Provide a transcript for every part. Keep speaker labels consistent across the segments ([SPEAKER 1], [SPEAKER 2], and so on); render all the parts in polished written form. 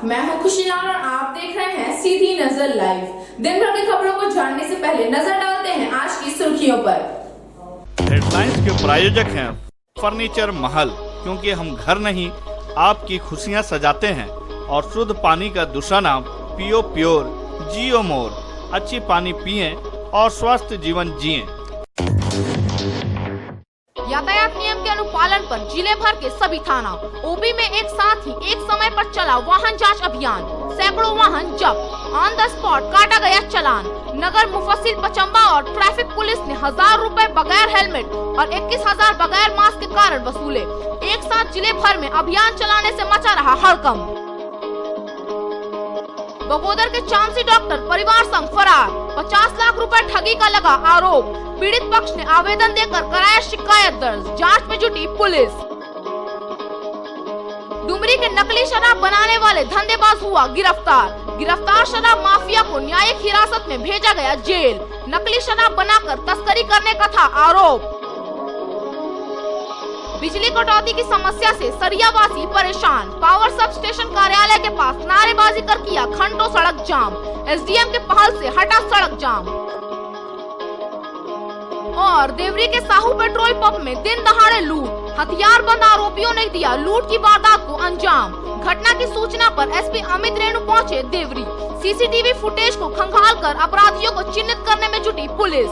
[SPEAKER 1] मैं हूं खुशीलाल और आप देख रहे हैं सीधी नजर लाइव। दिन भर की खबरों को जानने से पहले नजर डालते हैं आज की सुर्खियों पर।
[SPEAKER 2] हेडलाइंस के प्रायोजक हैं फर्नीचर महल, क्योंकि हम घर नहीं आपकी खुशियां सजाते हैं। और शुद्ध पानी का दूसरा नाम पियो प्योर, जियो मोर। अच्छी पानी पिएं और स्वस्थ जीवन जिएं।
[SPEAKER 3] यातायात नियम के अनुपालन पर जिले भर के सभी थाना ओबी में एक साथ ही एक समय पर चला वाहन जांच अभियान। सैकड़ों वाहन जब्त, ऑन द स्पॉट काटा गया चालान। नगर मुफस्सिल पचम्बा और ट्रैफिक पुलिस ने 1000 रुपए बगैर हेलमेट और 21,000 बगैर मास्क के कारण वसूले। एक साथ जिले भर में अभियान चलाने से मचा रहा हड़कंप। बगोदर के चांसी डॉक्टर परिवार संग फरार, 50 लाख रुपए ठगी का लगा आरोप। पीड़ित पक्ष ने आवेदन देकर कराया शिकायत दर्ज, जांच में जुटी पुलिस। डुमरी के नकली शराब बनाने वाले धंधेबाज हुआ गिरफ्तार। गिरफ्तार शराब माफिया को न्यायिक हिरासत में भेजा गया जेल। नकली शराब बनाकर तस्करी करने का था आरोप। बिजली कटौती की समस्या से सरियावासी परेशान। पावर सब स्टेशन कार्यालय के पास नारेबाजी कर किया घंटों सड़क जाम। एसडीएम के पहल से हटा सड़क जाम। और देवरी के साहू पेट्रोल पंप में दिन दहाड़े लूट, हथियारबंद आरोपियों ने दिया लूट की वारदात को अंजाम। घटना की सूचना पर एसपी अमित रेणु पहुंचे देवरी। सीसीटीवी फुटेज को खंगालकर अपराधियों को चिन्हित करने में जुटी पुलिस।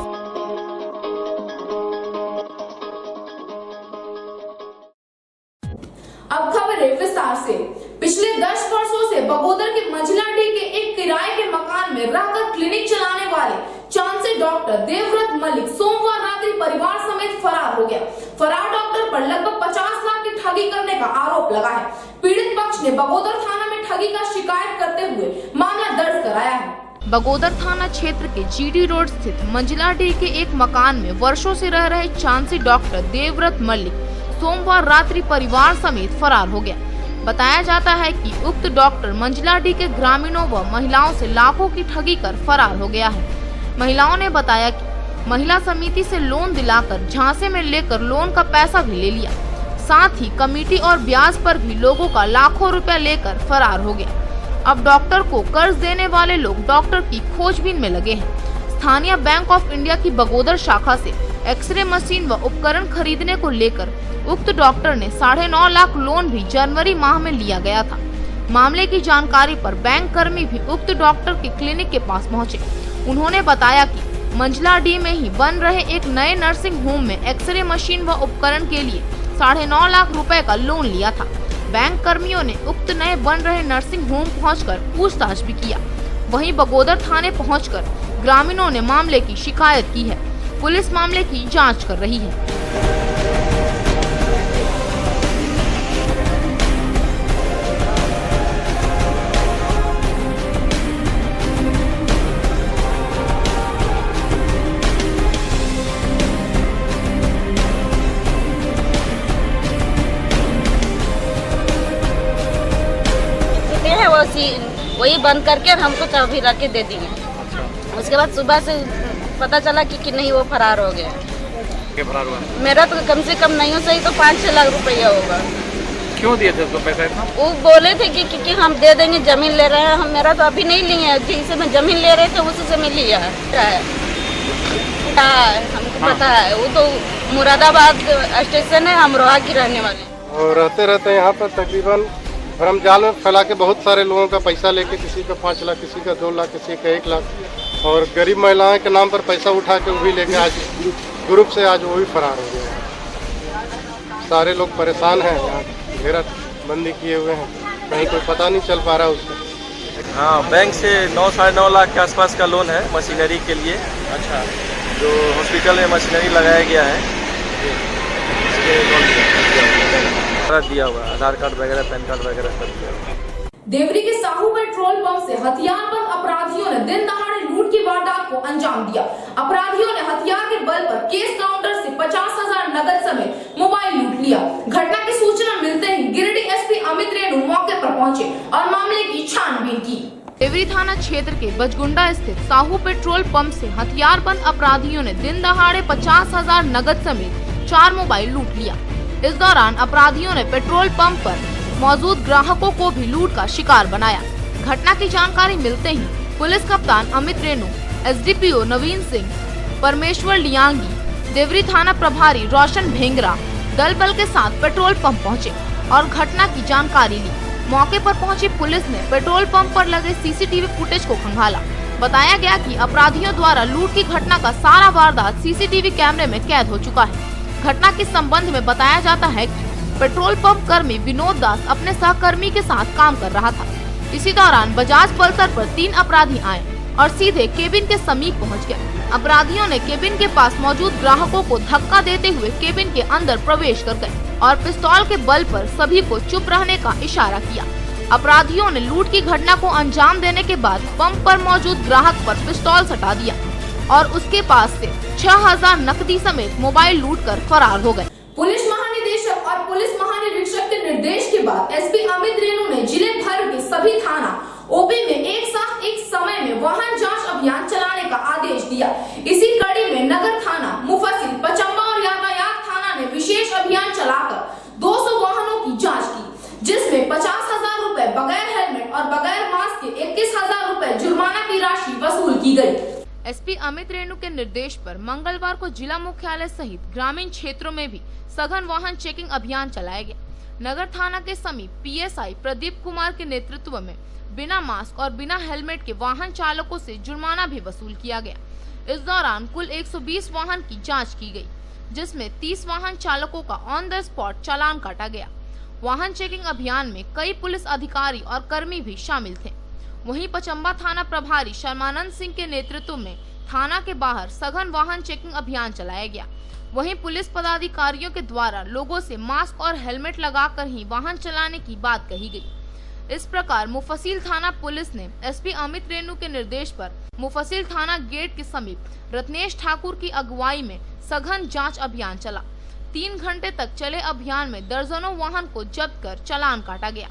[SPEAKER 1] अब खबरें विस्तार से। पिछले 10 वर्षों से बगोदर के मंझलाडीह के एक किराए के मकान में रहकर क्लिनिक चलाने वाले चांसी डॉक्टर देवव्रत मलिक सोमवार रात्रि परिवार समेत फरार हो गया। फरार डॉक्टर पर लगभग 50 लाख की ठगी करने का आरोप लगा है। पीड़ित पक्ष ने बगोदर थाना में ठगी का शिकायत करते हुए मामला दर्ज कराया है।
[SPEAKER 3] बगोदर थाना क्षेत्र के जीडी रोड स्थित मंझलाडीह के एक मकान में वर्षों से रह रहे चांसी डॉक्टर देवव्रत मलिक सोमवार रात्रि परिवार समेत फरार हो गया। बताया जाता है कि उक्त डॉक्टर मंझलाडीह के ग्रामीणों व महिलाओं से लाखों की ठगी कर फरार हो गया है। महिलाओं ने बताया कि महिला समिति से लोन दिलाकर झांसे में लेकर लोन का पैसा भी ले लिया। साथ ही कमेटी और ब्याज पर भी लोगों का लाखों रुपया लेकर फरार हो गया। अब डॉक्टर को कर्ज देने वाले लोग डॉक्टर की खोजबीन में लगे हैं। स्थानीय बैंक ऑफ इंडिया की बगोदर शाखा से एक्सरे मशीन व उपकरण खरीदने को लेकर उक्त डॉक्टर ने 9.5 लाख लोन भी जनवरी माह में लिया गया था। मामले की जानकारी पर बैंक कर्मी भी उक्त डॉक्टर के क्लिनिक के पास पहुंचे। उन्होंने बताया कि मंझलाडीह में ही बन रहे एक नए नर्सिंग होम में एक्सरे मशीन व उपकरण के लिए 9.5 लाख रुपए का लोन लिया था। बैंक कर्मियों ने उक्त नए बन रहे नर्सिंग होम पहुंचकर पूछताछ भी किया। वहीं बगोदर थाने पहुंचकर ग्रामीणों ने मामले की शिकायत की है। पुलिस मामले की जांच कर रही है।
[SPEAKER 4] वही बंद करके हमको चाबी रख के दे दिए। उसके बाद सुबह से पता चला कि नहीं वो फरार हो गया।
[SPEAKER 2] फरार हुआ?
[SPEAKER 4] मेरा तो कम से कम नहीं हो सही तो 5-6 लाख रुपया होगा।
[SPEAKER 2] क्यों दिए थे उसको पैसा इतना?
[SPEAKER 4] वो बोले थे कि हम दे देंगे, जमीन ले रहे हैं। हम मेरा तो अभी नहीं लिए हैं, जिससे मैं जमीन ले रहे थे उसी से मैं लिया है। हमको पता है, वो तो मुरादाबाद स्टेशन है, अमरोहा की रहने वाले।
[SPEAKER 5] और रहते रहते यहाँ पर तकरीबन भरम जाल में फैला के बहुत सारे लोगों का पैसा लेके, किसी का 5 लाख, किसी का 2 लाख, किसी का 1 लाख, और गरीब महिलाओं के नाम पर पैसा उठा के वो भी लेके आज ग्रुप से आज वो भी फरार हो गया। सारे लोग परेशान हैं, यहाँ घेराबंदी किए हुए हैं, कहीं कोई पता नहीं चल पा रहा उसको।
[SPEAKER 6] हाँ, बैंक से 9-9.5 लाख के आसपास का लोन है मशीनरी के लिए।
[SPEAKER 2] अच्छा,
[SPEAKER 6] जो हॉस्पिटल में मशीनरी लगाया गया है दिया हुआ, आधार कार्ड वगैरह, पैन कार्ड वगैरह सब दिया हुआ।
[SPEAKER 1] देवरी के साहू पेट्रोल पंप से हथियारबंद अपराधियों ने दिन दहाड़े लूट की वारदात को अंजाम दिया। अपराधियों ने हथियार के बल पर केस काउंटर से 50,000 नकद समेत मोबाइल लूट लिया। घटना की सूचना मिलते ही गिरिडीह एसपी अमित रेणु मौके पर पहुंचे और मामले की छानबीन की।
[SPEAKER 3] देवरी थाना क्षेत्र के बजगुंडा स्थित साहू पेट्रोल पंप से हथियारबंद अपराधियों ने दिन दहाड़े 50,000 नकद समेत 4 मोबाइल लूट लिया। इस दौरान अपराधियों ने पेट्रोल पंप पर मौजूद ग्राहकों को भी लूट का शिकार बनाया। घटना की जानकारी मिलते ही पुलिस कप्तान अमित रेणु, एसडीपीओ नवीन सिंह, परमेश्वर लियांगी, देवरी थाना प्रभारी रोशन भेंगरा दल बल के साथ पेट्रोल पंप पहुंचे और घटना की जानकारी ली। मौके पर पहुंची पुलिस ने पेट्रोल पंप पर लगे सीसीटीवी फुटेज को खंगाला। बताया गया कि अपराधियों द्वारा लूट की घटना का सारा वारदात सीसीटीवी कैमरे में कैद हो चुका है। घटना के संबंध में बताया जाता है कि पेट्रोल पंप कर्मी विनोद दास अपने सहकर्मी के साथ काम कर रहा था। इसी दौरान बजाज पल्सर पर 3 अपराधी आए और सीधे केबिन के समीप पहुंच गए। अपराधियों ने केबिन के पास मौजूद ग्राहकों को धक्का देते हुए केबिन के अंदर प्रवेश कर गए और पिस्तौल के बल पर सभी को चुप रहने का इशारा किया। अपराधियों ने लूट की घटना को अंजाम देने के बाद पंप पर मौजूद ग्राहक पर पिस्तौल सटा दिया और उसके पास से 6000 नकदी समेत मोबाइल लूट कर फरार हो गए।
[SPEAKER 1] पुलिस महानिदेशक और पुलिस महानिरीक्षक के निर्देश के बाद एसपी अमित रेणु ने जिले भर के सभी थाना ओपी में एक साथ एक समय में वाहन जांच अभियान चलाने का आदेश दिया। इसी कड़ी में नगर थाना, मुफस्सिल, पचम्बा और यातायात थाना ने विशेष अभियान चलाकर 200 वाहनों की जांच की, जिसमें 50,000 रुपए बगैर हेलमेट और बगैर मास्क के 21,000 रुपए जुर्माना की राशि वसूल की गई।
[SPEAKER 3] एसपी अमित रेणु के निर्देश पर मंगलवार को जिला मुख्यालय सहित ग्रामीण क्षेत्रों में भी सघन वाहन चेकिंग अभियान चलाया गया। नगर थाना के समीप पीएसआई प्रदीप कुमार के नेतृत्व में बिना मास्क और बिना हेलमेट के वाहन चालकों से जुर्माना भी वसूल किया गया। इस दौरान कुल 120 वाहन की जांच की गई, जिसमें 30 वाहन चालकों का ऑन द स्पॉट चालान काटा गया। वाहन चेकिंग अभियान में कई पुलिस अधिकारी और कर्मी भी शामिल थे। वहीं पचम्बा थाना प्रभारी शर्मानंद सिंह के नेतृत्व में थाना के बाहर सघन वाहन चेकिंग अभियान चलाया गया। वहीं पुलिस पदाधिकारियों के द्वारा लोगों से मास्क और हेलमेट लगाकर ही वाहन चलाने की बात कही गई। इस प्रकार मुफस्सिल थाना पुलिस ने एसपी अमित रेणु के निर्देश पर मुफस्सिल थाना गेट के समीप रत्नेश ठाकुर की अगुवाई में सघन जांच अभियान चला। 3 घंटे तक चले अभियान में दर्जनों वाहन को जब्त कर चालान काटा गया।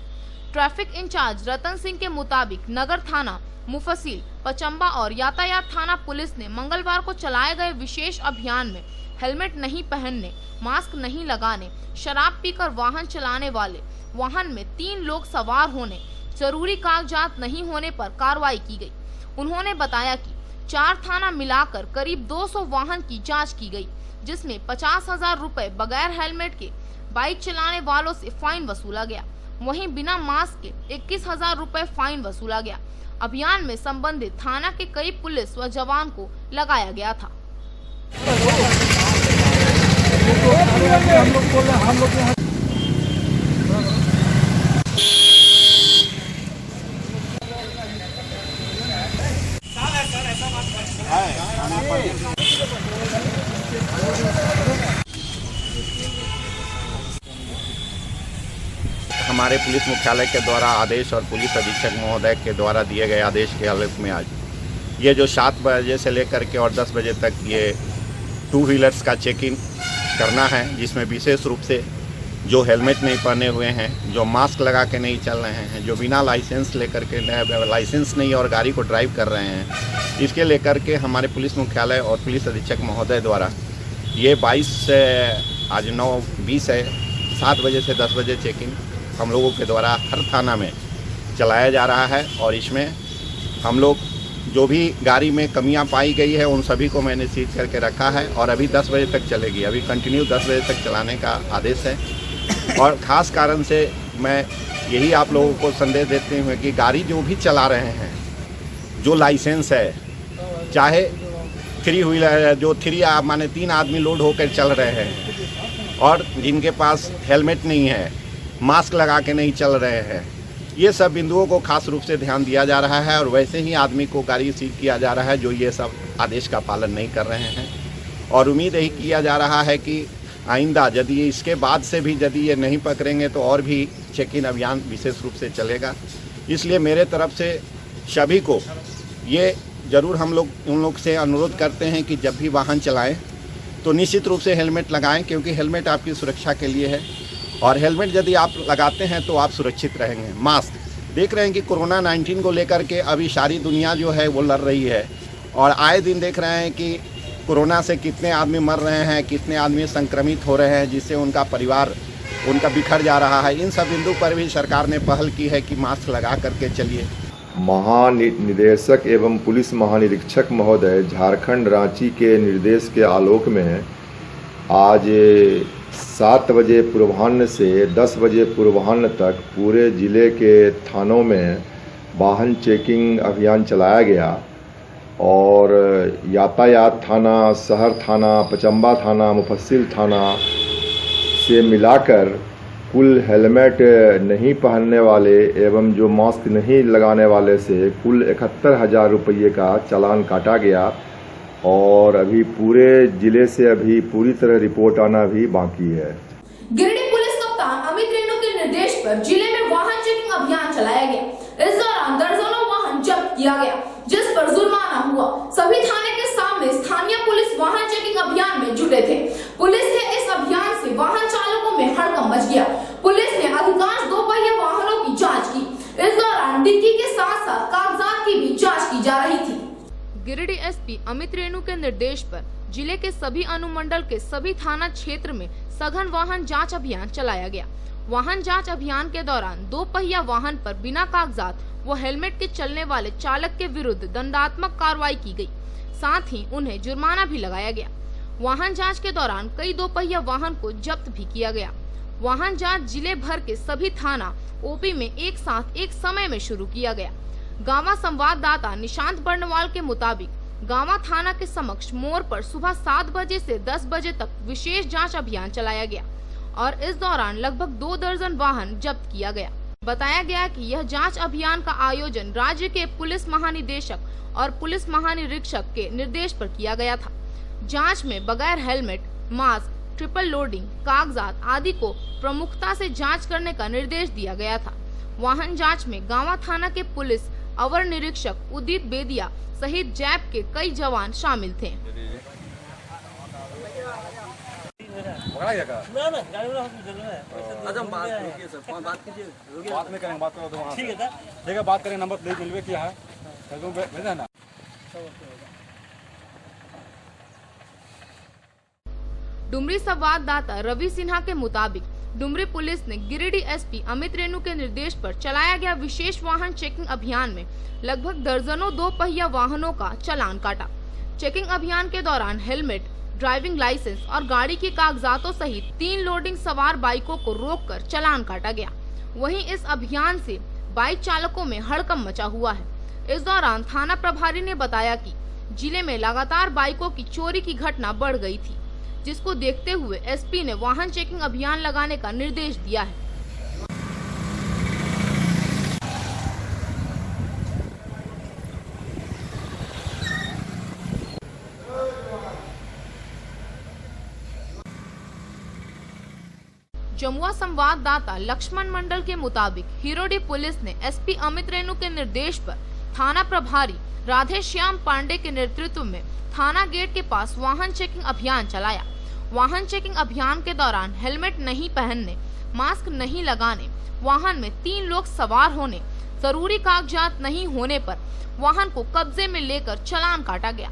[SPEAKER 3] ट्रैफिक इंचार्ज रतन सिंह के मुताबिक नगर थाना, मुफस्सिल, पचम्बा और यातायात थाना पुलिस ने मंगलवार को चलाए गए विशेष अभियान में हेलमेट नहीं पहनने, मास्क नहीं लगाने, शराब पीकर वाहन चलाने वाले, वाहन में 3 लोग सवार होने, जरूरी कागजात नहीं होने पर कार्रवाई की गई। उन्होंने बताया कि 4 थाना मिलाकर करीब 200 वाहन की जांच की गई, जिसमें 50,000 रुपए बगैर हेलमेट के बाइक चलाने वालों से फाइन वसूला गया। वहीं बिना मास्क के 21,000 रुपए फाइन वसूला गया। अभियान में संबंधित थाना के कई पुलिस व जवान को लगाया गया था।
[SPEAKER 7] हमारे पुलिस मुख्यालय के द्वारा आदेश और पुलिस अधीक्षक महोदय के द्वारा दिए गए आदेश के आलोक में आज ये जो 7 बजे से लेकर के और 10 बजे तक ये 2 व्हीलर्स का चेकिंग करना है, जिसमें विशेष रूप से जो हेलमेट नहीं पहने हुए हैं, जो मास्क लगा के नहीं चल रहे हैं, जो बिना लाइसेंस लेकर के लाइसेंस नहीं और गाड़ी को ड्राइव कर रहे हैं, इसके लेकर के हमारे पुलिस मुख्यालय और पुलिस अधीक्षक महोदय द्वारा ये 22 से आज 9:20 है, 7 बजे से 10 बजे चेकिंग हम लोगों के द्वारा हर थाना में चलाया जा रहा है। और इसमें हम लोग जो भी गाड़ी में कमियां पाई गई है उन सभी को मैंने सीज करके रखा है और अभी 10 बजे तक चलेगी। अभी कंटिन्यू 10 बजे तक चलाने का आदेश है। और ख़ास कारण से मैं यही आप लोगों को संदेश देते हुए कि गाड़ी जो भी चला रहे हैं, जो लाइसेंस है, चाहे 3 व्हीलर जो 3 आदमी लोड होकर चल रहे हैं और जिनके पास हेलमेट नहीं है, मास्क लगा के नहीं चल रहे हैं, ये सब बिंदुओं को खास रूप से ध्यान दिया जा रहा है। और वैसे ही आदमी को गाड़ी सीज किया जा रहा है जो ये सब आदेश का पालन नहीं कर रहे हैं। और उम्मीद यही किया जा रहा है कि आइंदा यदि इसके बाद से भी यदि ये नहीं पकड़ेंगे तो और भी चेकिंग अभियान विशेष रूप से चलेगा। इसलिए मेरे तरफ से सभी को ये ज़रूर हम लोग उन लोग से अनुरोध करते हैं कि जब भी वाहन चलाएं तो निश्चित रूप से हेलमेट लगाएं, क्योंकि हेलमेट आपकी सुरक्षा के लिए है और हेलमेट यदि आप लगाते हैं तो आप सुरक्षित रहेंगे। मास्क देख रहे हैं कि कोरोना 19 को लेकर के अभी सारी दुनिया जो है वो लड़ रही है और आए दिन देख रहे हैं कि कोरोना से कितने आदमी मर रहे हैं, कितने आदमी संक्रमित हो रहे हैं, जिससे उनका परिवार उनका बिखर जा रहा है। इन सब बिंदु पर भी सरकार ने पहल की है कि मास्क लगा करके चलिए।
[SPEAKER 8] महानिदेशक एवं पुलिस महानिरीक्षक महोदय झारखंड रांची के निर्देश के आलोक में आज 7 बजे पूर्वाह्न से 10 बजे पूर्वाह्न तक पूरे ज़िले के थानों में वाहन चेकिंग अभियान चलाया गया और यातायात थाना, शहर थाना, पचम्बा थाना, मुफस्सिल थाना से मिलाकर कुल हेलमेट नहीं पहनने वाले एवं जो मास्क नहीं लगाने वाले से कुल 71,000 रुपये का चालान काटा गया और अभी पूरे जिले से अभी पूरी तरह रिपोर्ट आना भी बाकी है।
[SPEAKER 1] गिरिडीह पुलिस कप्तान अमित रेणु के निर्देश पर जिले में वाहन चेकिंग अभियान चलाया गया। इस दौरान दर्जनों वाहन जब्त किया गया, जिस पर जुर्माना हुआ। सभी थाने के सामने स्थानीय पुलिस वाहन चेकिंग अभियान में जुटे थे। पुलिस के इस अभियान से वाहन चालकों में हड़कंप मच गया। पुलिस ने अधिकांश 2 पहिया वाहनों की जांच की। इस दौरान डिक्की के साथ साथ कागजात की भी जांच की जा रही थी।
[SPEAKER 3] गिरिडीह एसपी अमित रेणु के निर्देश पर जिले के सभी अनुमंडल के सभी थाना क्षेत्र में सघन वाहन जांच अभियान चलाया गया। वाहन जांच अभियान के दौरान 2 पहिया वाहन पर बिना कागजात व हेलमेट के चलने वाले चालक के विरुद्ध दंडात्मक कार्रवाई की गई। साथ ही उन्हें जुर्माना भी लगाया गया। वाहन जांच के दौरान कई 2 पहिया वाहन को जब्त भी किया गया। वाहन जांच जिले भर के सभी थाना ओपी में एक साथ एक समय में शुरू किया गया। गांवा संवाददाता निशांत बर्णवाल के मुताबिक गांवा थाना के समक्ष मोड़ पर सुबह 7 बजे से 10 बजे तक विशेष जांच अभियान चलाया गया और इस दौरान लगभग 2 दर्जन वाहन जब्त किया गया। बताया गया कि यह जांच अभियान का आयोजन राज्य के पुलिस महानिदेशक और पुलिस महानिरीक्षक के निर्देश पर किया गया था। जांच में बगैर हेलमेट, मास्क, ट्रिपल लोडिंग, कागजात आदि को प्रमुखता से जांच करने का निर्देश दिया गया था। वाहन जांच में गांवा थाना के पुलिस अवर निरीक्षक उदित बेदिया सहित जैप के कई जवान शामिल थे।
[SPEAKER 9] बात करें नंबर प्लेट मिलवे किया है ना।
[SPEAKER 3] डुमरी संवाददाता रवि सिन्हा के मुताबिक डुमरी पुलिस ने गिरिडीह एसपी अमित रेणु के निर्देश पर चलाया गया विशेष वाहन चेकिंग अभियान में लगभग दर्जनों 2 पहिया वाहनों का चालान काटा। चेकिंग अभियान के दौरान हेलमेट, ड्राइविंग लाइसेंस और गाड़ी के कागजातों सहित 3 लोडिंग सवार बाइकों को रोककर चालान काटा गया। वहीं इस अभियान से बाइक चालकों में हड़कंप मचा हुआ है। इस दौरान थाना प्रभारी ने बताया कि जिले में लगातार बाइकों की चोरी की घटना बढ़ गई थी, जिसको देखते हुए एसपी ने वाहन चेकिंग अभियान लगाने का निर्देश दिया है। जमुआ संवाददाता लक्ष्मण मंडल के मुताबिक हिरोडीह पुलिस ने एसपी अमित रेणु के निर्देश पर थाना प्रभारी राधेश्याम पांडे के नेतृत्व में थाना गेट के पास वाहन चेकिंग अभियान चलाया। वाहन चेकिंग अभियान के दौरान हेलमेट नहीं पहनने, मास्क नहीं लगाने, वाहन में 3 लोग सवार होने, जरूरी कागजात नहीं होने पर वाहन को कब्जे में लेकर चालान काटा गया।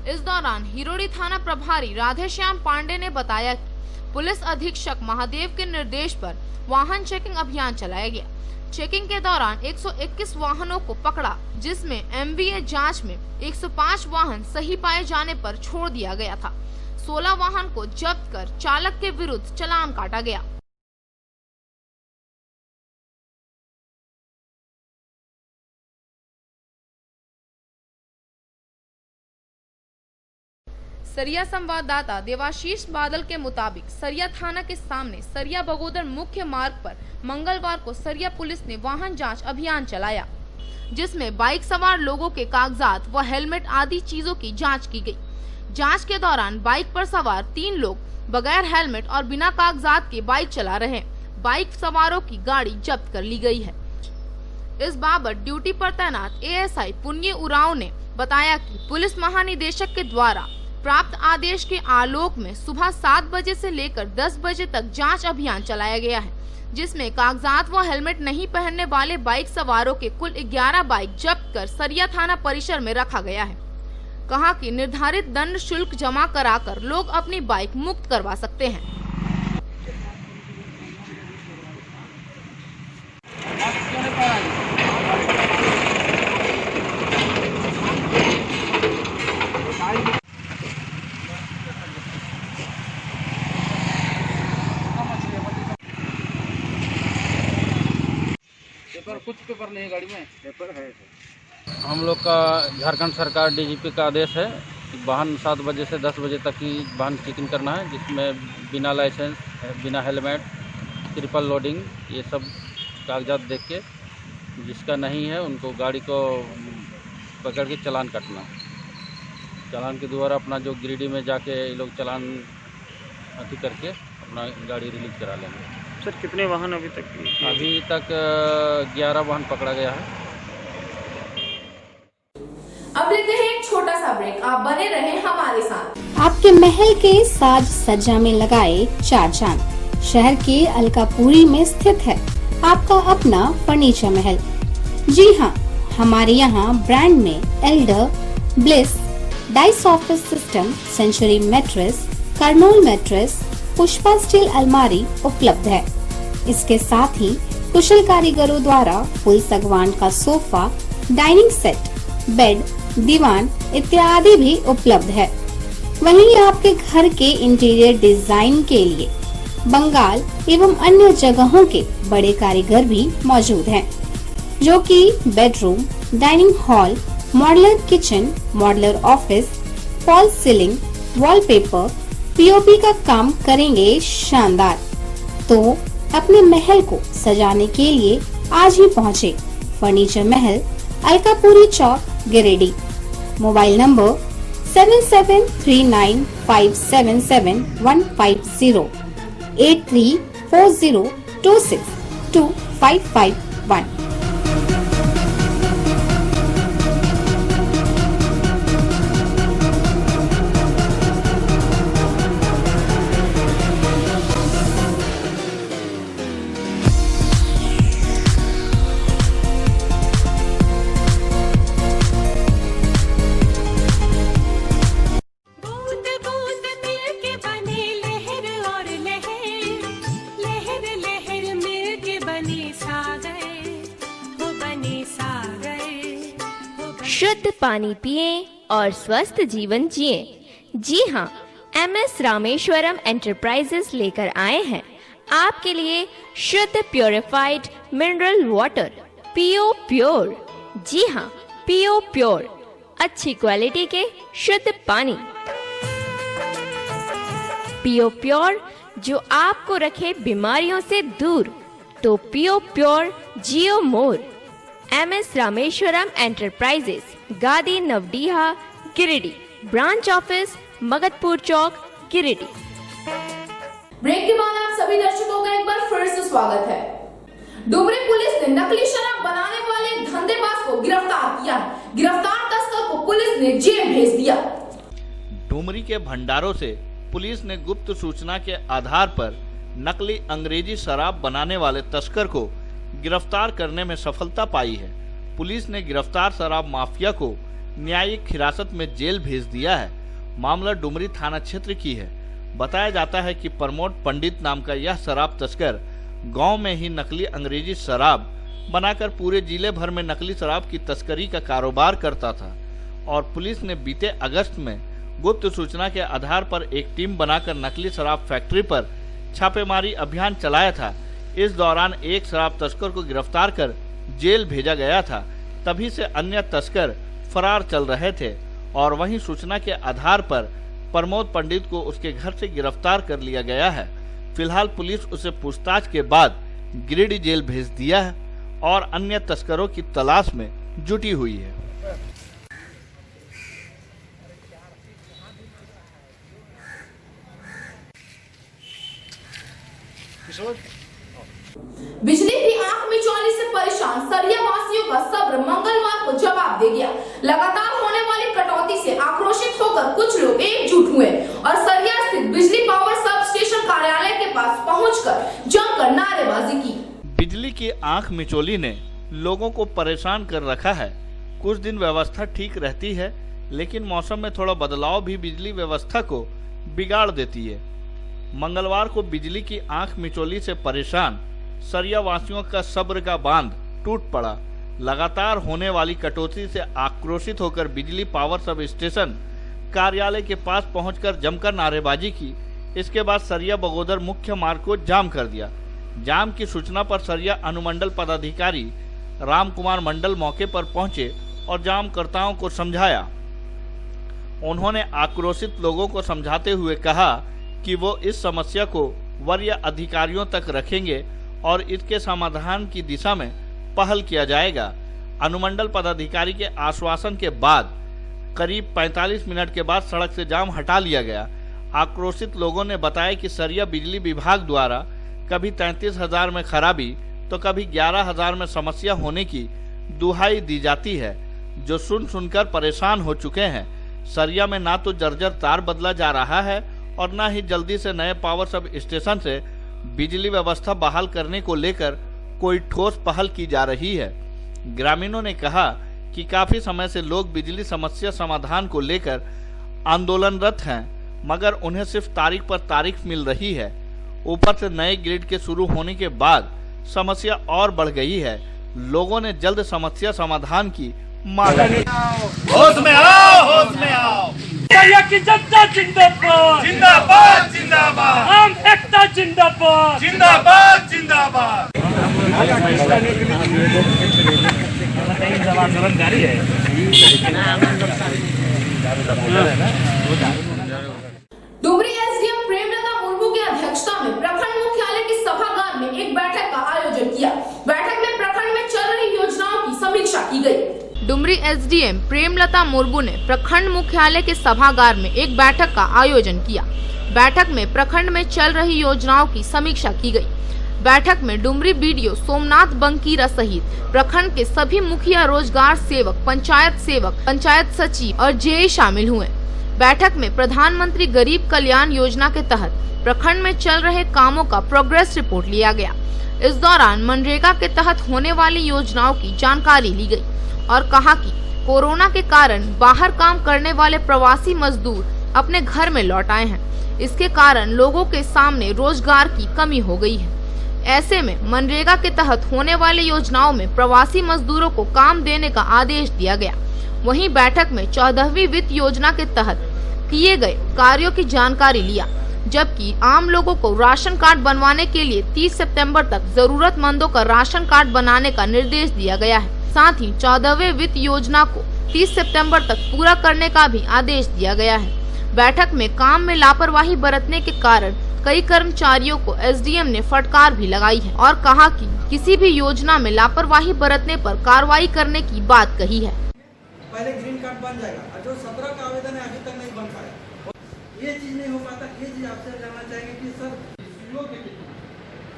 [SPEAKER 3] इस दौरान हिरोडीह थाना प्रभारी राधेश्याम पांडे ने बताया कि पुलिस अधीक्षक महादेव के निर्देश पर वाहन चेकिंग अभियान चलाया गया। चेकिंग के दौरान 121 वाहनों को पकड़ा, जिसमें एमवीए जांच में 105 वाहन सही पाए जाने पर छोड़ दिया गया था। 16 वाहन को जब्त कर चालक के विरुद्ध चालान काटा गया। सरिया संवाददाता देवाशीष बादल के मुताबिक सरिया थाना के सामने सरिया बगोदर मुख्य मार्ग पर मंगलवार को सरिया पुलिस ने वाहन जांच अभियान चलाया, जिसमें बाइक सवार लोगों के कागजात व हेलमेट आदि चीजों की जांच की गई। जांच के दौरान बाइक पर सवार 3 लोग बगैर हेलमेट और बिना कागजात के बाइक चला रहे बाइक सवारों की गाड़ी जब्त कर ली गई है। इस बाबत ड्यूटी पर तैनात एएसआई पुण्य उरांव ने बताया कि पुलिस महानिदेशक के द्वारा प्राप्त आदेश के आलोक में सुबह 7 बजे से लेकर 10 बजे तक जांच अभियान चलाया गया है, जिसमें कागजात व हेलमेट नहीं पहनने वाले बाइक सवारों के कुल 11 बाइक जब्त कर सरिया थाना परिसर में रखा गया है। कहा कि निर्धारित दंड शुल्क जमा कराकर लोग अपनी बाइक मुक्त करवा सकते हैं।
[SPEAKER 9] नहीं गाड़ी में पेपर है। हम लोग का झारखंड सरकार डीजीपी का आदेश है कि वाहन 7 बजे से 10 बजे तक ही वाहन चेकिंग करना है, जिसमें बिना लाइसेंस, बिना हेलमेट, ट्रिपल लोडिंग, ये सब कागजात देख के जिसका नहीं है उनको गाड़ी को पकड़ के चालान काटना। चालान के द्वारा अपना जो गिरिडीह में जाके ये लोग चालान अति करके अपना गाड़ी रिलीज करा लेंगे।
[SPEAKER 10] सर कितने वाहन अभी तक
[SPEAKER 9] 11 वाहन पकड़ा गया है।
[SPEAKER 1] अब लेते हैं एक छोटा सा ब्रेक, आप बने रहें हमारे साथ।
[SPEAKER 11] आपके महल के साज सज्जा में लगाए 4 चांद शहर के अलकापुरी में स्थित है आपका अपना फर्नीचर महल। जी हाँ, हमारे यहाँ ब्रांड में Elder, Bliss, Dice office system, Century mattress, Kurnool mattress, Pushpa steel अलमारी उपलब्ध है। इसके साथ ही कुशल कारीगरों द्वारा फुल सागवान का सोफा, डाइनिंग सेट, बेड, दीवान इत्यादि भी उपलब्ध है। वहीं आपके घर के इंटीरियर डिजाइन के लिए बंगाल एवं अन्य जगहों के बड़े कारीगर भी मौजूद हैं, जो कि bedroom, dining hall, modular kitchen, modular office, fall ceiling, wallpaper, POP का काम करेंगे शानदार। तो अपने महल को सजाने के लिए आज ही पहुँचे फर्नीचर महल, अलकापुरी चौक, गिरिडीह। Mobile number 7739577150, 8340262551।
[SPEAKER 12] शुद्ध पानी पिएं और स्वस्थ जीवन जिएं। जी हाँ, MS रामेश्वरम एंटरप्राइजेस लेकर आए हैं आपके लिए शुद्ध प्योरिफाइड मिनरल वाटर पियो प्योर। जी हाँ, पियो प्योर, अच्छी क्वालिटी के शुद्ध पानी। पियो प्योर जो आपको रखे बीमारियों से दूर, तो पियो प्योर जियो मोर। MS रामेश्वरम एंटरप्राइजेस, गादी नवडीहा, गिरिडीह। ब्रांच ऑफिस मगतपुर चौक, गिरिडीह।
[SPEAKER 1] ब्रेक के बाद आप सभी दर्शकों का एक बार फिर से स्वागत है। डुमरी पुलिस ने नकली शराब बनाने वाले धंधेबाज को गिरफ्तार किया। गिरफ्तार तस्कर को पुलिस ने जेल भेज दिया।
[SPEAKER 2] डुमरी के भंडारों से पुलिस ने गुप्त सूचना के आधार पर नकली अंग्रेजी शराब बनाने वाले तस्कर को गिरफ्तार करने में सफलता पाई है। पुलिस ने गिरफ्तार शराब माफिया को न्यायिक हिरासत में जेल भेज दिया है। मामला डुमरी थाना क्षेत्र की है। बताया जाता है कि प्रमोद पंडित नाम का यह शराब तस्कर गांव में ही नकली अंग्रेजी शराब बनाकर पूरे जिले भर में नकली शराब की तस्करी का कारोबार करता था और पुलिस ने बीते अगस्त में गुप्त सूचना के आधार पर एक टीम बनाकर नकली शराब फैक्ट्री पर छापेमारी अभियान चलाया था। इस दौरान एक शराब तस्कर को गिरफ्तार कर जेल भेजा गया था। तभी से अन्य तस्कर फरार चल रहे थे और वहीं सूचना के आधार पर प्रमोद पंडित को उसके घर से गिरफ्तार कर लिया गया है। फिलहाल पुलिस उसे पूछताछ के बाद गिरिडीह जेल भेज दिया है और अन्य तस्करों की तलाश में जुटी हुई है।
[SPEAKER 1] बिजली की आंख मिचौली से परेशान सरिया वासियों का सब्र मंगलवार को जवाब दे गया। लगातार होने वाली कटौती से आक्रोशित होकर कुछ लोग एकजुट हुए और सरिया स्थित बिजली पावर सब स्टेशन कार्यालय के पास पहुंचकर जमकर नारेबाजी की।
[SPEAKER 2] बिजली की आंख मिचौली ने लोगों को परेशान कर रखा है। कुछ दिन व्यवस्था ठीक रहती है, लेकिन मौसम में थोड़ा बदलाव भी बिजली व्यवस्था को बिगाड़ देती है। मंगलवार को बिजली की आंख मिचौली से परेशान सरिया वासियों का सब्र का बांध टूट पड़ा। लगातार होने वाली कटौती से आक्रोशित होकर बिजली पावर सब स्टेशन कार्यालय के पास पहुंचकर जमकर नारेबाजी की। इसके बाद सरिया बगोदर मुख्य मार्ग को जाम कर दिया। जाम की सूचना पर सरिया अनुमंडल पदाधिकारी राम कुमार मंडल मौके पर पहुंचे और जामकर्ताओं को समझाया। उन्होंने आक्रोशित लोगों को समझाते हुए कहा कि वो इस समस्या को वरीय अधिकारियों तक रखेंगे और इसके समाधान की दिशा में पहल किया जाएगा। अनुमंडल पदाधिकारी के आश्वासन के बाद करीब 45 मिनट के बाद सड़क से जाम हटा लिया गया। आक्रोशित लोगों ने बताया कि सरिया बिजली विभाग द्वारा कभी 33,000 में खराबी तो कभी 11,000 में समस्या होने की दुहाई दी जाती है, जो सुनकर परेशान हो चुके हैं। सरिया में ना तो जर्जर तार बदला जा रहा है और न ही जल्दी से नए पावर सब स्टेशन से बिजली व्यवस्था बहाल करने को लेकर कोई ठोस पहल की जा रही है। ग्रामीणों ने कहा कि काफी समय से लोग बिजली समस्या समाधान को लेकर आंदोलनरत हैं, मगर उन्हें सिर्फ तारीख पर तारीख मिल रही है। ऊपर से नए ग्रिड के शुरू होने के बाद समस्या और बढ़ गई है। लोगों ने जल्द समस्या समाधान की मांग की।
[SPEAKER 10] होश में आओ, होश में आओ। की जनता जिंदाबाद, जिंदाबाद, जिंदाबाद। आम एकता जिंदाबाद, जिंदाबाद, जिंदाबाद। जारी है।
[SPEAKER 1] डुमरी एसडीएम प्रेमलता मुर्मू की अध्यक्षता में प्रखंड मुख्यालय के सभागार में एक बैठक का आयोजन किया। बैठक में प्रखंड में चल रही योजनाओं की समीक्षा की गई।
[SPEAKER 3] डुमरी एसडीएम प्रेमलता मुर्मू ने प्रखंड मुख्यालय के सभागार में एक बैठक का आयोजन किया। बैठक में प्रखंड में चल रही योजनाओं की समीक्षा की गई। बैठक में डुमरी बीडीओ सोमनाथ बंकीरा सहित प्रखंड के सभी मुखिया, रोजगार सेवक, पंचायत सचिव और जेई शामिल हुए। बैठक में प्रधानमंत्री गरीब कल्याण योजना के तहत प्रखंड में चल रहे कामों का प्रोग्रेस रिपोर्ट लिया गया। इस दौरान मनरेगा के तहत होने वाली योजनाओं की जानकारी ली गई और कहा कि कोरोना के कारण बाहर काम करने वाले प्रवासी मजदूर अपने घर में लौट आए हैं। इसके कारण लोगों के सामने रोजगार की कमी हो गई है। ऐसे में मनरेगा के तहत होने वाली योजनाओं में प्रवासी मजदूरों को काम देने का आदेश दिया गया। वहीं बैठक में 14वीं वित्त योजना के तहत किए गए कार्यों की जानकारी लिया, जबकि आम लोगों को राशन कार्ड बनवाने के लिए 30 सितंबर तक जरूरतमंदों का राशन कार्ड बनाने का निर्देश दिया गया है। साथ ही 14वें वित्त योजना को 30 सितंबर तक पूरा करने का भी आदेश दिया गया है। बैठक में काम में लापरवाही बरतने के कारण कई कर्मचारियों को एसडीएम ने फटकार भी लगाई है और कहा कि किसी भी योजना में लापरवाही बरतने पर कार्रवाई करने की बात कही है।
[SPEAKER 13] पहले ग्रीन कार्ड बन जाएगा और जो 17 का आवेदन है अभी तक नहीं बन पाया। ये चीज नहीं हो पाता। ये चीज आपसे जानना चाहेंगे कि सर सीओ के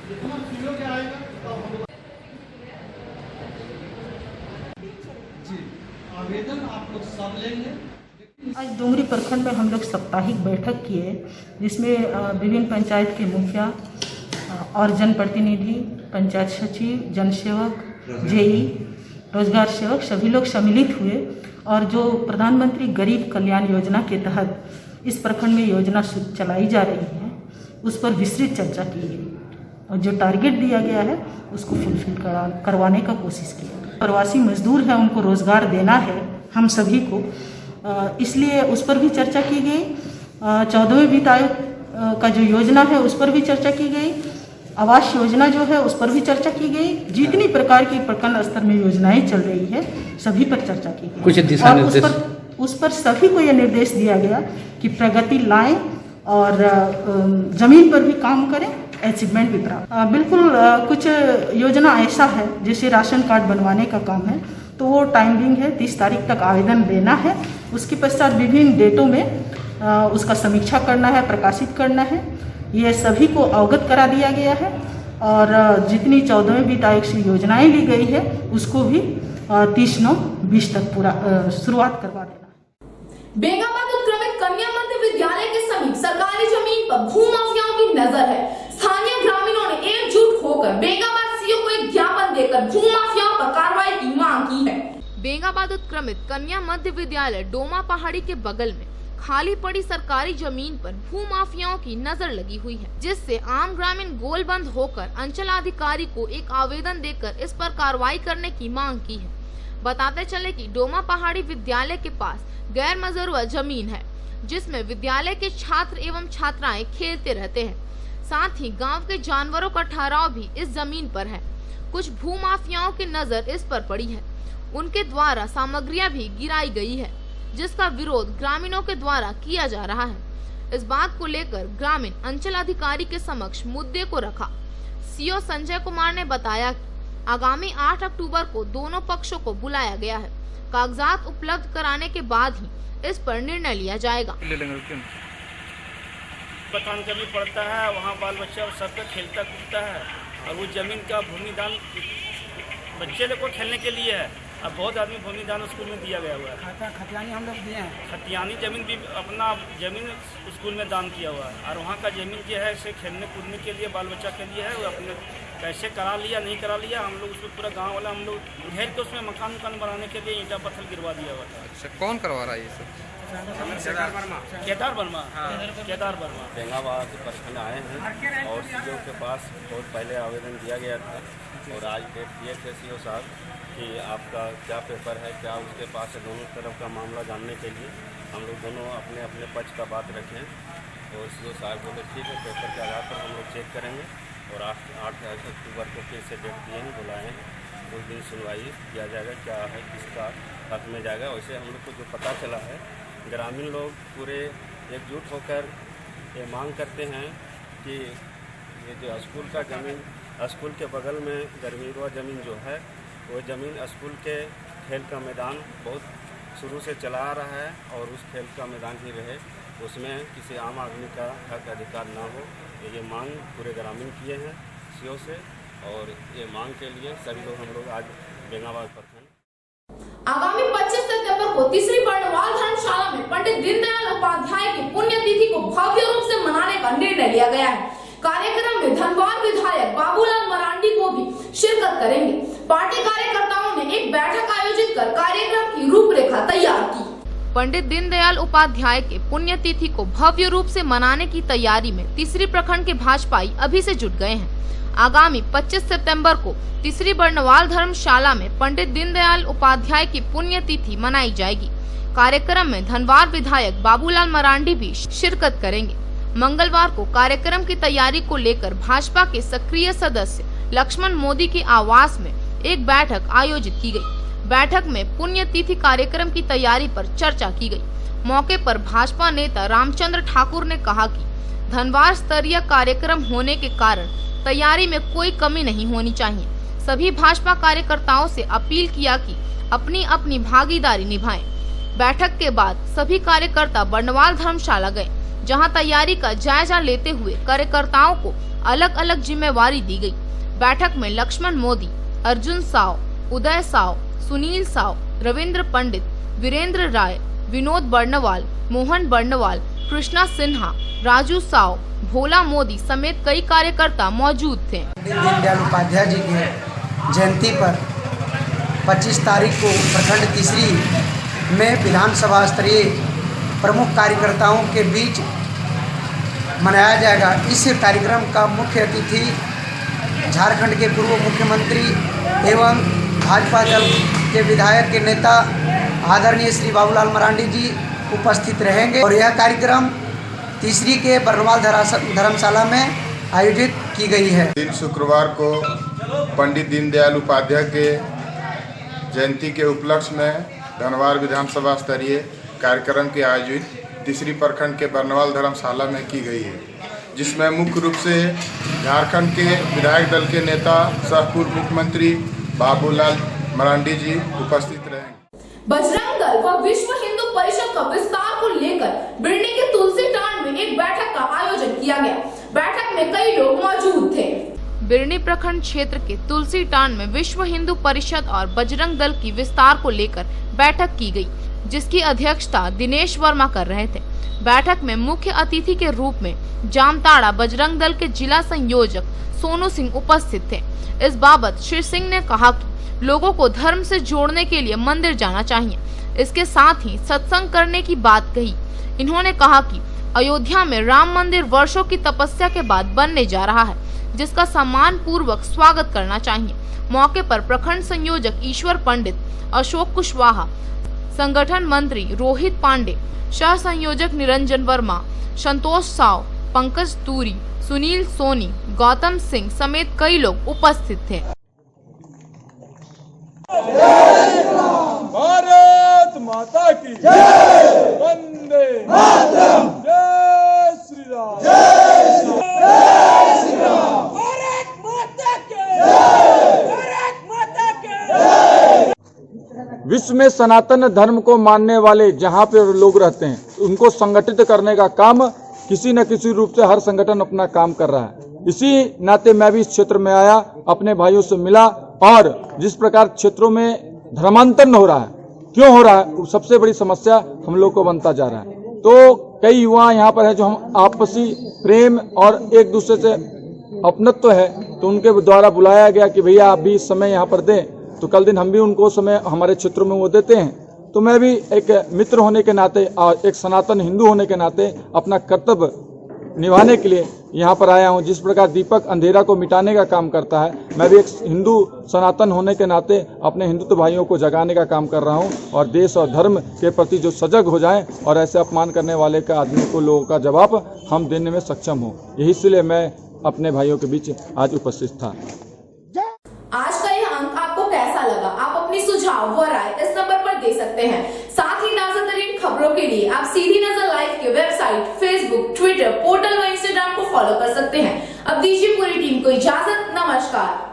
[SPEAKER 13] जितना सीओ के आएगा जी आवेदन आप लोग सब लेंगे।
[SPEAKER 14] आज डुमरी प्रखंड में हम लोग साप्ताहिक बैठक किए, जिसमें विभिन्न पंचायत के मुखिया और जनप्रतिनिधि, पंचायत सचिव, जनसेवक, जेई, रोजगार सेवक सभी लोग सम्मिलित हुए और जो प्रधानमंत्री गरीब कल्याण योजना के तहत इस प्रखंड में योजना चलाई जा रही है उस पर विस्तृत चर्चा की गई और जो टारगेट दिया गया है उसको फुलफिल करवाने का कोशिश की। प्रवासी मजदूर हैं, उनको रोजगार देना है हम सभी को, इसलिए उस पर भी चर्चा की गई। 14वें वित्त आयोग का जो योजना है उस पर भी चर्चा की गई। आवास योजना जो है उस पर भी चर्चा की गई। जितनी प्रकार की प्रखंड स्तर में योजनाएं चल रही है सभी पर चर्चा की गई। कुछ दिशा निर्देश उस पर सभी को यह निर्देश दिया गया कि प्रगति लाएं और जमीन पर भी काम करें, अचीवमेंट भी प्राप्त। बिल्कुल कुछ योजना ऐसा है जैसे राशन कार्ड बनवाने का काम है तो वो टाइमिंग है 30 तारीख तक आवेदन देना है। उसके पश्चात विभिन्न डेटों में उसका समीक्षा करना है, प्रकाशित करना है। ये सभी को अवगत करा दिया गया है और जितनी 14वें वित्त आयोग से योजनाएं ली गई है उसको भी 30/9/20 तक पूरा शुरुआत करवा देना।
[SPEAKER 1] बेंगाबाद उत्क्रमित कन्या मध्य विद्यालय के समीप सरकारी जमीन पर भूमाफियाओं की नजर है। स्थानीय ग्रामीणों ने एकजुट होकर बेंगाबाद सीओ को एक ज्ञापन देकर भूमाफियाओं पर कार्रवाई की मांग की है।
[SPEAKER 3] बेंगाबाद उत्क्रमित कन्या मध्य विद्यालय डोमा पहाड़ी के बगल में खाली पड़ी सरकारी जमीन पर भूमाफियाओं की नजर लगी हुई है, जिससे आम ग्रामीण गोलबंद होकर अंचलाधिकारी को एक आवेदन देकर इस पर कार्रवाई करने की मांग की है। बताते चले कि डोमा पहाड़ी विद्यालय के पास गैर मजरूआ जमीन है, जिसमें विद्यालय के छात्र एवं छात्राएं खेलते रहते हैं। साथ ही गांव के जानवरों का ठहराव भी इस जमीन पर है। कुछ भूमाफियाओं की नजर इस पर पड़ी है। उनके द्वारा सामग्रियां भी गिराई गई है, जिसका विरोध ग्रामीणों के द्वारा किया जा रहा है। इस बात को लेकर ग्रामीण अंचल अधिकारी के समक्ष मुद्दे को रखा। सीओ संजय कुमार ने बताया कि आगामी 8 अक्टूबर को दोनों पक्षों को बुलाया गया है। कागजात उपलब्ध कराने के बाद ही इस पर निर्णय लिया जाएगा।
[SPEAKER 15] पठान कभी पड़ता है, वहाँ बाल बच्चा सब का खेलता कूदता है, और वो जमीन का भूमिदान बच्चे लोग को खेलने के लिए है। अब बहुत आदमी भूमिदान स्कूल में दिया गया हुआ है।
[SPEAKER 13] खतियानी हम लोग दिए हैं,
[SPEAKER 15] खतियानी जमीन भी अपना जमीन स्कूल में दान किया हुआ है, और वहाँ का जमीन जो है इसे खेलने कूदने के लिए बाल बच्चा के लिए है। वो अपने कैसे करा लिया नहीं करा लिया, हम लोग उसको पूरा गांव वाला हम लोग घेर के उसमें मकान बनाने के लिए ईंटा पत्थर गिरवा दिया हुआ था।
[SPEAKER 6] अच्छा, कौन करवा रहा है ये सब?
[SPEAKER 15] केदार वर्मा। केदार वर्मा
[SPEAKER 16] बेंगाबाद प्रखंड आए हैं और सीओ के पास बहुत पहले आवेदन दिया गया था, और आज डेट दिए थे सीओ साहब कि आपका क्या पेपर है, क्या उसके पास है। दोनों तरफ का मामला जानने के लिए हम लोग दोनों अपने अपने पक्ष का बात रखें, और सीओ साहब बोले ठीक है, पेपर के आधार पर हम लोग चेक करेंगे, और 8 अक्टूबर को फिर से डेट दिए हैं, बुलाए हैं। उस दिन सुनवाई किया जाएगा, क्या है किसका हक में जाएगा। वैसे हम लोग को जो पता चला है, ग्रामीण लोग पूरे एकजुट होकर ये मांग करते हैं कि ये जो स्कूल का ज़मीन, स्कूल के बगल में गर्मीवा ज़मीन जो है, वो ज़मीन स्कूल के खेल का मैदान बहुत शुरू से चला आ रहा है, और उस खेल का मैदान ही रहे, उसमें किसी आम आदमी का हक अधिकार ना हो। ये मांग पूरे ग्रामीण किए हैं सीओ से, और ये मांग के लिए सभी लोग हम लोग आज बेंगाबाद प्रखंड
[SPEAKER 1] आगामी 25 सितंबर को तीसरी बर्नवाल धर्मशाला में पंडित दीनदयाल उपाध्याय की पुण्यतिथि को भव्य रूप से मनाने का निर्णय लिया गया है। कार्यक्रम में धनबाद विधायक बाबूलाल मरांडी को भी शिरकत करेंगे। पार्टी कार्यकर्ताओं ने एक बैठक आयोजित कर कार्यक्रम की रूपरेखा तैयार की।
[SPEAKER 3] पंडित दीनदयाल उपाध्याय के पुण्यतिथि को भव्य रूप से मनाने की तैयारी में तीसरी प्रखंड के भाजपाई अभी से जुट गए हैं। आगामी 25 सितंबर को तीसरी बर्नवाल धर्मशाला में पंडित दीनदयाल उपाध्याय की पुण्यतिथि मनाई जाएगी। कार्यक्रम में धनबाद विधायक बाबूलाल मरांडी भी शिरकत करेंगे। मंगलवार को कार्यक्रम की तैयारी को लेकर भाजपा के सक्रिय सदस्य लक्ष्मण मोदी के आवास में एक बैठक आयोजित की गई। बैठक में पुण्यतिथि कार्यक्रम की तैयारी पर चर्चा की गई। मौके पर भाजपा नेता रामचंद्र ठाकुर ने कहा कि धनबाद स्तरीय कार्यक्रम होने के कारण तैयारी में कोई कमी नहीं होनी चाहिए। सभी भाजपा कार्यकर्ताओं से अपील किया कि अपनी अपनी भागीदारी निभाएं। बैठक के बाद सभी कार्यकर्ता बर्नवाल धर्मशाला गए, जहां तैयारी का जायजा लेते हुए कार्यकर्ताओं को अलग अलग जिम्मेवारी दी गई। बैठक में लक्ष्मण मोदी, अर्जुन साव, उदय साव, सुनील साव, रविंद्र पंडित, वीरेंद्र राय, विनोद बर्नवाल, मोहन बर्नवाल, कृष्णा सिन्हा, राजू साव, भोला मोदी समेत कई कार्यकर्ता मौजूद थे।
[SPEAKER 17] दीनदयाल उपाध्याय जी के जयंती पर 25 तारीख को प्रखंड तीसरी में विधानसभा स्तरीय प्रमुख कार्यकर्ताओं के बीच मनाया जाएगा। इस कार्यक्रम का मुख्य अतिथि झारखंड के पूर्व मुख्यमंत्री एवं भाजपा दल के विधायक के नेता आदरणीय श्री बाबूलाल मरांडी जी उपस्थित रहेंगे, और यह कार्यक्रम तीसरी के बर्नवाल धर्मशाला में आयोजित की गई है।
[SPEAKER 5] दिन शुक्रवार को पंडित दीनदयाल उपाध्याय के जयंती के उपलक्ष्य में धनबाद विधानसभा स्तरीय कार्यक्रम के आयोजित तीसरी प्रखंड के बर्नवाल धर्मशाला में की गई है, जिसमें मुख्य रूप से झारखंड के विधायक दल के नेता सह पूर्व मुख्यमंत्री बाबूलाल मरांडी जी उपस्थित रहेंगे।
[SPEAKER 1] बजरंग दल व विश्व हिंदू परिषद का विस्तार को लेकर बिरनी के तुलसी टांड में एक बैठक का आयोजन किया गया। बैठक में कई लोग मौजूद थे।
[SPEAKER 3] बिरनी प्रखंड क्षेत्र के तुलसी टांड में विश्व हिंदू परिषद और बजरंग दल की विस्तार को लेकर बैठक की गई, जिसकी अध्यक्षता दिनेश वर्मा कर रहे थे। बैठक में मुख्य अतिथि के रूप में जामताड़ा बजरंग दल के जिला संयोजक सोनू सिंह उपस्थित थे। इस बाबत श्री सिंह ने कहा कि लोगों को धर्म से जोड़ने के लिए मंदिर जाना चाहिए, इसके साथ ही सत्संग करने की बात कही। इन्होंने कहा कि अयोध्या में राम मंदिर वर्षों की तपस्या के बाद बनने जा रहा है, जिसका सम्मान पूर्वक स्वागत करना चाहिए। मौके पर प्रखंड संयोजक ईश्वर पंडित, अशोक कुशवाहा, संगठन मंत्री रोहित पांडे, सह संयोजक निरंजन वर्मा, संतोष साव, पंकज तूरी, सुनील सोनी, गौतम सिंह समेत कई लोग उपस्थित थे।
[SPEAKER 10] भारत माता की जय, वंदे मातरम, जय श्री राम, जय श्री राम, भारत माता की जय, भारत माता की जय।
[SPEAKER 18] विश्व में सनातन धर्म को मानने वाले जहाँ पे लोग रहते हैं उनको संगठित करने का काम किसी न किसी रूप से हर संगठन अपना काम कर रहा है। इसी नाते मैं भी इस क्षेत्र में आया, अपने भाइयों से मिला और जिस प्रकार क्षेत्रों में धर्मांतरण हो रहा है, क्यों हो रहा है, सबसे बड़ी समस्या हम लोग को बनता जा रहा है। तो कई युवा यहाँ पर है जो हम आपसी प्रेम और एक दूसरे से अपनत्व है, तो उनके द्वारा बुलाया गया कि भैया आप भी इस समय यहाँ पर दें, तो कल दिन हम भी उनको समय हमारे क्षेत्रों में वो देते हैं। तो मैं भी एक मित्र होने के नाते और एक सनातन हिंदू होने के नाते अपना कर्तव्य निभाने के लिए यहाँ पर आया हूँ। जिस प्रकार दीपक अंधेरा को मिटाने का काम करता है, मैं भी एक हिंदू सनातन होने के नाते अपने हिंदुत्व भाइयों को जगाने का काम कर रहा हूँ और देश और धर्म के प्रति जो सजग हो जाएं और ऐसे अपमान करने वाले का आदमी को लोगों का जवाब हम देने में सक्षम हो। यही इसलिए मैं अपने भाइयों के बीच आज उपस्थित था।
[SPEAKER 1] आज का यह अंक आपको कैसा लगा? आप अपनी सुझाव व राय इस नंबर पर दे सकते हैं। साथ ही ताजा तरीन खबरों के लिए आप सीधी नजर लाइव के वेबसाइट, फेसबुक, ट्विटर, पोर्टल व इंस्टाग्राम को फॉलो कर सकते हैं। अब दीजिए पूरी टीम को इजाजत। नमस्कार।